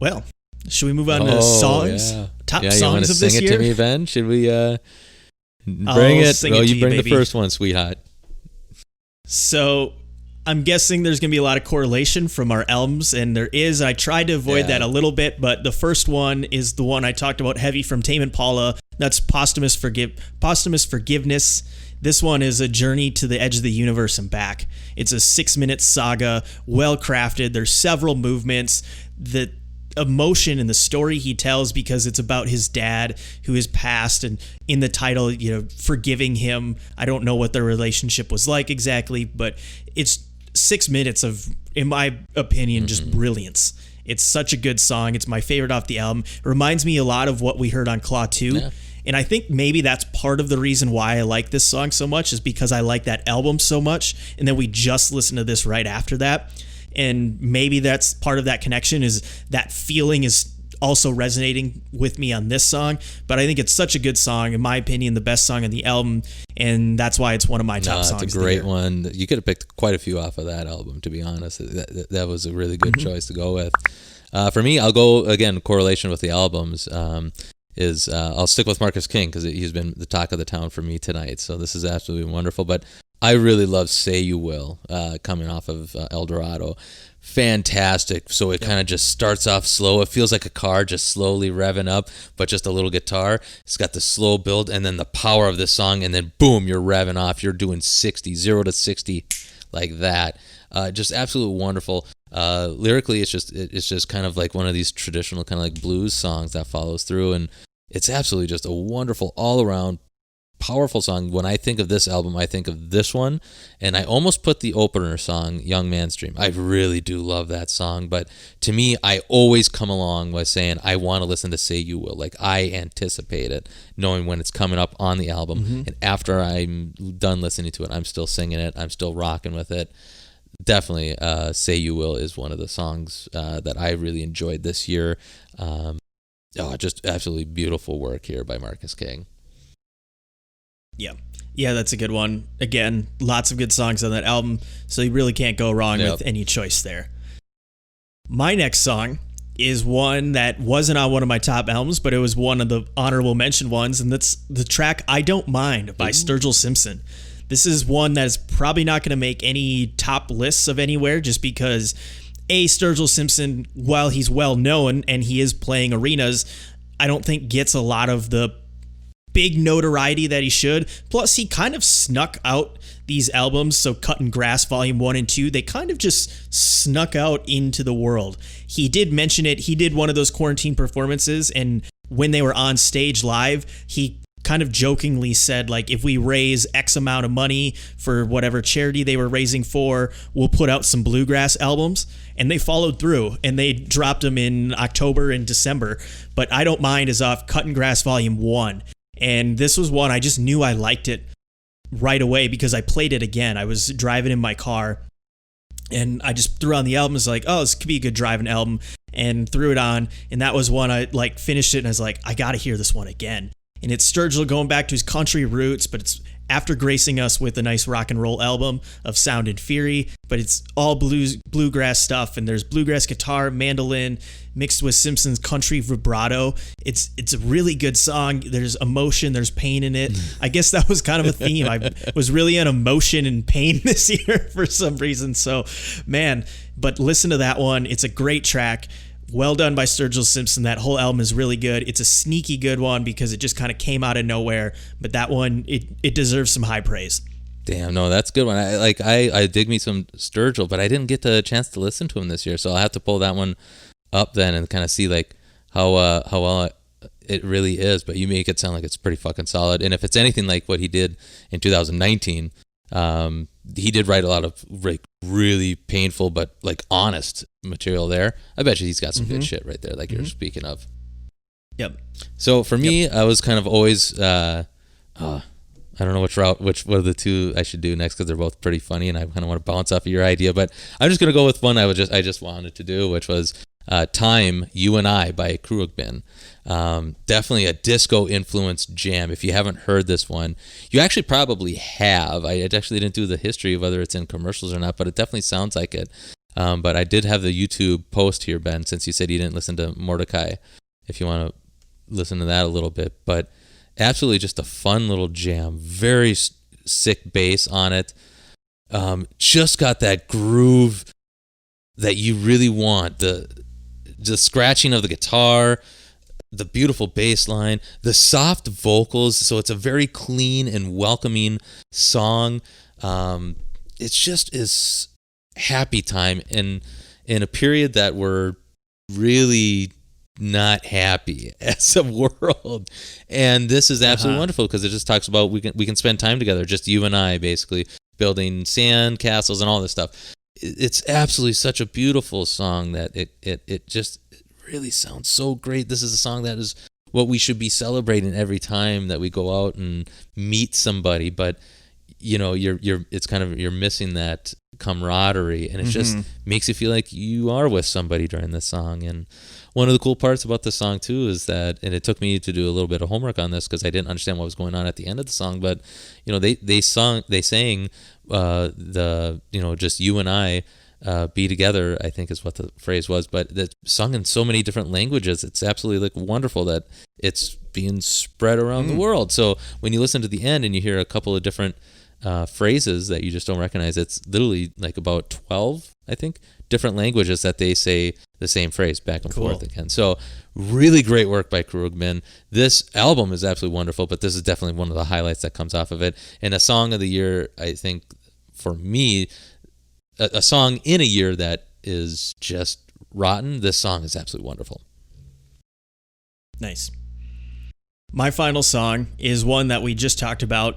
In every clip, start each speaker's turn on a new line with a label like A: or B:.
A: Well, should we move on to songs?
B: Yeah.
A: Top
B: you
A: songs
B: want to
A: of
B: sing
A: this
B: it
A: year?
B: to me, Ben? Should we bring it?
A: Sing
B: Oh,
A: it to
B: you bring
A: baby.
B: the first one, sweetheart.
A: So I'm guessing there's going to be a lot of correlation from our albums, and there is. I tried to avoid that a little bit, but the first one is the one I talked about heavy from Tame Impala. That's Posthumous Forgiveness. This one is a journey to the edge of the universe and back. It's a 6-minute saga, well crafted. There's several movements. The emotion and the story he tells, because it's about his dad who has passed, and in the title, forgiving him. I don't know what their relationship was like exactly, but it's 6 minutes of, in my opinion, just brilliance. It's such a good song. It's my favorite off the album. It reminds me a lot of what we heard on Claw 2. Yeah. And I think maybe that's part of the reason why I like this song so much, is because I like that album so much. And then we just listened to this right after that. And maybe that's part of that connection, is that feeling is also resonating with me on this song. But I think it's such a good song, in my opinion, the best song on the album. And that's why it's one of my top songs.
B: It's a great one. You could have picked quite a few off of that album, to be honest. That was a really good choice to go with. For me, I'll go, again, correlation with the albums. I'll stick with Marcus King, because he's been the talk of the town for me tonight. So this is absolutely wonderful. But I really love Say You Will, coming off of El Dorado. Fantastic. So it kind of just starts off slow. It feels like a car just slowly revving up, but just a little guitar. It's got the slow build, and then the power of the song, and then boom, you're revving off. You're doing 0 to 60 like that. Just absolutely wonderful. Lyrically, it's just kind of like one of these traditional kind of like blues songs that follows through, and it's absolutely just a wonderful all-around powerful song. When I think of this album, I think of this one, and I almost put the opener song, Young Man's Dream. I really do love that song, but to me, I always come along with saying I want to listen to Say You Will. Like, I anticipate it, knowing when it's coming up on the album, and after I'm done listening to it, I'm still singing it, I'm still rocking with it. Definitely, Say You Will is one of the songs that I really enjoyed this year. Just absolutely beautiful work here by Marcus King.
A: Yeah, that's a good one. Again, lots of good songs on that album, so you really can't go wrong with any choice there. My next song is one that wasn't on one of my top albums, but it was one of the honorable mention ones, and that's the track I Don't Mind by Sturgill Simpson. This is one that is probably not going to make any top lists of anywhere, just because Sturgill Simpson, while he's well known and he is playing arenas, I don't think gets a lot of the big notoriety that he should. Plus, he kind of snuck out these albums. So Cutting Grass Volume 1 and 2, they kind of just snuck out into the world. He did mention it. He did one of those quarantine performances, and when they were on stage live, he kind of jokingly said, like, if we raise X amount of money for whatever charity they were raising for, we'll put out some bluegrass albums. And they followed through, and they dropped them in October and December. But I Don't Mind is off Cutting Grass Volume 1. And this was one I just knew I liked it right away because I played it again. I was driving in my car, and I just threw on the album. It's like, oh, this could be a good driving album, and threw it on. And that was one I like finished it, and I was like, I got to hear this one again. And it's Sturgill going back to his country roots, but it's after gracing us with a nice rock and roll album of Sound and Fury, but it's all bluegrass stuff, and there's bluegrass guitar, mandolin, mixed with Simpson's country vibrato. It's a really good song. There's emotion, there's pain in it. I guess that was kind of a theme. I was really on emotion and pain this year for some reason. So, man, but listen to that one. It's a great track. Well done by Sturgill Simpson. That whole album is really good. It's a sneaky good one because it just kind of came out of nowhere. But that one, it deserves some high praise.
B: Damn, no, that's a good one. I dig me some Sturgill, but I didn't get the chance to listen to him this year, so I'll have to pull that one up then and kind of see like how well it really is. But you make it sound like it's pretty fucking solid. And if it's anything like what he did in 2019, he did write a lot of like really painful but like honest material there. I bet you he's got some good shit right there, like you're speaking of.
A: Yep.
B: So for me, I was kind of always I don't know which one of the two I should do next because they're both pretty funny, and I kind of want to bounce off of your idea. But I'm just gonna go with one I just wanted to do, which was Time, You and I by Khruangbin. Definitely a disco influenced jam. If you haven't heard this one, you actually probably have. I actually didn't do the history of whether it's in commercials or not, but it definitely sounds like it. But I did have the YouTube post here, Ben, since you said you didn't listen to Mordecai, if you want to listen to that a little bit. But absolutely just a fun little jam. Very sick bass on it. Just got that groove that you really want. The scratching of the guitar, the beautiful bass line, the soft vocals. So it's a very clean and welcoming song. It just is happy time in a period that we're really not happy as a world. And this is absolutely wonderful because it just talks about we can spend time together, just you and I, basically building sand castles and all this stuff. It's absolutely such a beautiful song that it just really sounds so great. This is a song that is what we should be celebrating every time that we go out and meet somebody. But you're missing that camaraderie, and it just makes you feel like you are with somebody during this song. And one of the cool parts about this song too is that, and it took me to do a little bit of homework on this because I didn't understand what was going on at the end of the song, but they sang just you and I be together, I think is what the phrase was, but it's sung in so many different languages. It's absolutely wonderful that it's being spread around the world. So when you listen to the end and you hear a couple of different phrases that you just don't recognize, it's literally about 12, I think, different languages that they say the same phrase back and forth again. So really great work by Krugman. This album is absolutely wonderful, but this is definitely one of the highlights that comes off of it. And a song of the year, I think, for me, a song in a year that is just rotten, this song is absolutely wonderful.
A: Nice. My final song is one that we just talked about,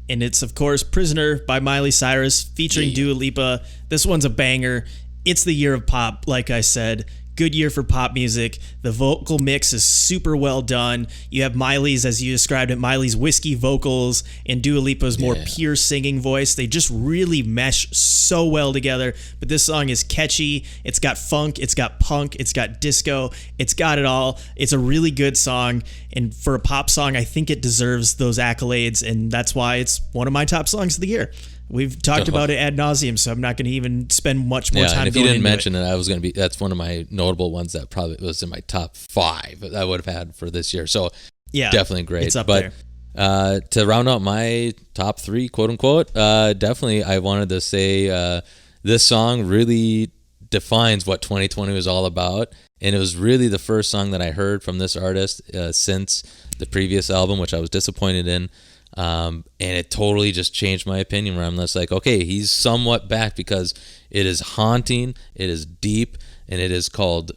A: and it's, of course, Prisoner by Miley Cyrus featuring Dua Lipa. This one's a banger. It's the year of pop, like I said. Good year for pop music. The vocal mix is super well done. You have Miley's, as you described it, Miley's whiskey vocals and Dua Lipa's more pure singing voice. They just really mesh so well together. But this song is catchy. It's got funk. It's got punk. It's got disco. It's got it all. It's a really good song. And for a pop song, I think it deserves those accolades. And that's why it's one of my top songs of the year. We've talked about it ad nauseum, so I'm not going to even spend much more time.
B: And if you didn't mention it, I was going to be. That's one of my notable ones that probably was in my top 5 that I would have had for this year. So definitely great.
A: It's up there.
B: To round out my top 3, quote unquote, definitely I wanted to say this song really defines what 2020 was all about, and it was really the first song that I heard from this artist since the previous album, which I was disappointed in. And it totally just changed my opinion, where I'm just like, okay, he's somewhat back, because it is haunting, it is deep, and it is called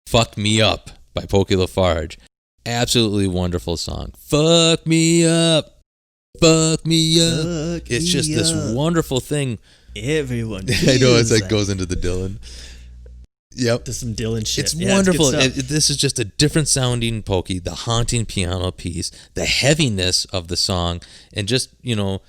B: Fuck Me Up by Pokey LaFarge. Absolutely wonderful song. Fuck me up. Fuck me up. It's just this wonderful thing.
A: Everyone.
B: I know, it's goes into the Dylan. Yep.
A: To some Dylan shit.
B: It's wonderful. This is just a different sounding Pokey, the haunting piano piece, the heaviness of the song, and just, no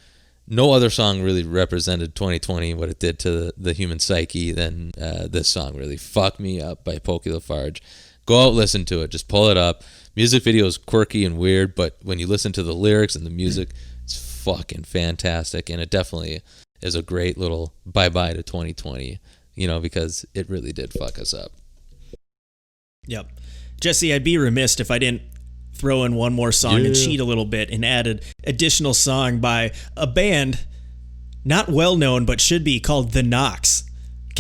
B: other song really represented 2020, what it did to the human psyche, than this song, really. Fuck Me Up by Pokey LaFarge. Go out, listen to it. Just pull it up. Music video is quirky and weird, but when you listen to the lyrics and the music, it's fucking fantastic, and it definitely is a great little bye-bye to 2020. Because it really did fuck us up.
A: Yep. Jesse, I'd be remiss if I didn't throw in one more song and cheat a little bit and add an additional song by a band not well known but should be, called The Knox.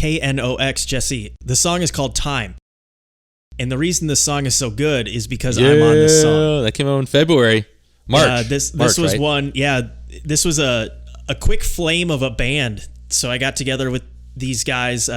A: Knox, Jesse. The song is called Time. And the reason this song is so good is because I'm on this song.
B: That came out in February. March.
A: This was right? One. Yeah, this was a quick flame of a band. So I got together with these guys,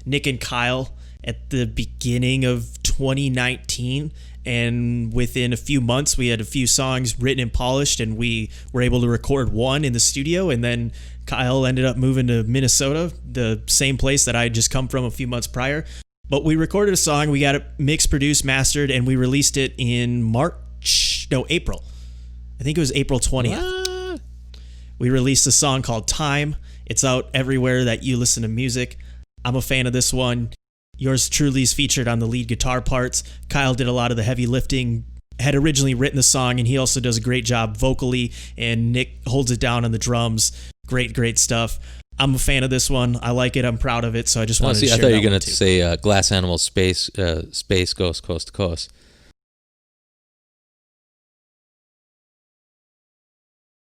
A: Nick and Kyle, at the beginning of 2019, and within a few months we had a few songs written and polished, and we were able to record one in the studio. And then Kyle ended up moving to Minnesota, the same place that I had just come from a few months prior. But we recorded a song, we got it mixed, produced, mastered, and we released it in April. I think it was April 20th. What? We released a song called Time. It's out everywhere that you listen to music. I'm a fan of this one. Yours truly is featured on the lead guitar parts. Kyle did a lot of the heavy lifting, had originally written the song, and he also does a great job vocally, and Nick holds it down on the drums. Great stuff. I'm a fan of this one. I like it. I'm proud of it. So I just wanted to
B: I
A: share
B: thought you
A: that
B: were
A: one
B: going to
A: too.
B: say Glass Animal Space Ghost Coast to Coast.